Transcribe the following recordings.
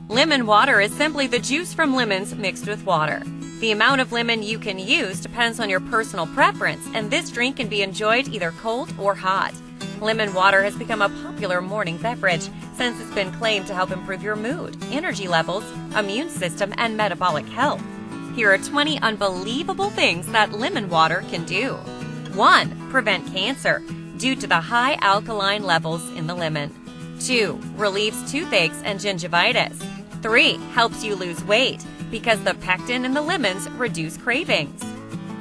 Lemon water is simply the juice from lemons mixed with water. The amount of lemon you can use depends on your personal preference, and this drink can be enjoyed either cold or hot. Lemon water has become a popular morning beverage since it's been claimed to help improve your mood, energy levels, immune system, and metabolic health. Here are 20 unbelievable things that lemon water can do. 1. Prevent cancer due to the high alkaline levels in the lemon. 2. Relieves toothaches and gingivitis. 3. Helps you lose weight because the pectin in the lemons reduce cravings.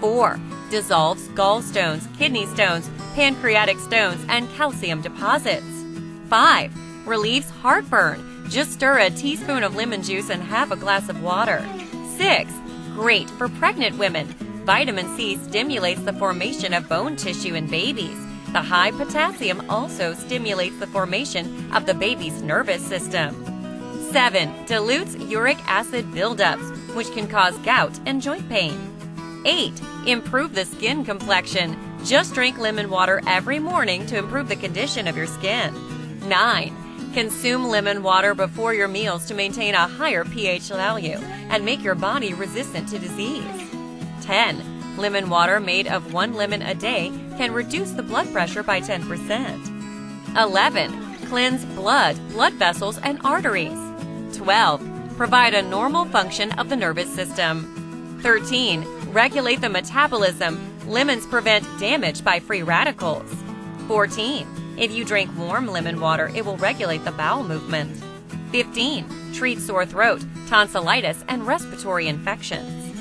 4. Dissolves gallstones, kidney stones, pancreatic stones, and calcium deposits. 5. Relieves heartburn. Just stir a teaspoon of lemon juice and half a glass of water. 6. Great for pregnant women. Vitamin C stimulates the formation of bone tissue in babies. The high potassium also stimulates the formation of the baby's nervous system. 7. Dilutes uric acid buildups, which can cause gout and joint pain. 8. Improve the skin complexion. Just drink lemon water every morning to improve the condition of your skin. 9. Consume lemon water before your meals to maintain a higher pH value and make your body resistant to disease. 10. Lemon water made of 1 lemon a day can reduce the blood pressure by 10%. 11. Cleanse blood vessels, and arteries. 12. Provide a normal function of the nervous system. 13. Regulate the metabolism. Lemons prevent damage by free radicals. 14. If you drink warm lemon water, it will regulate the bowel movement. 15. Treats sore throat, tonsillitis, and respiratory infections.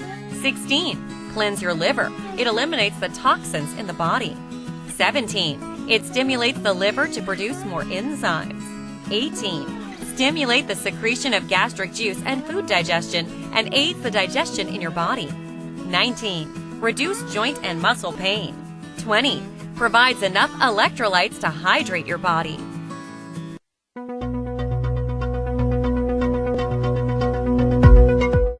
16. Cleanse your liver. It eliminates the toxins in the body. 17. It stimulates the liver to produce more enzymes. 18. Stimulate the secretion of gastric juice and food digestion and aids the digestion in your body. 19. Reduce joint and muscle pain. 20. Provides enough electrolytes to hydrate your body.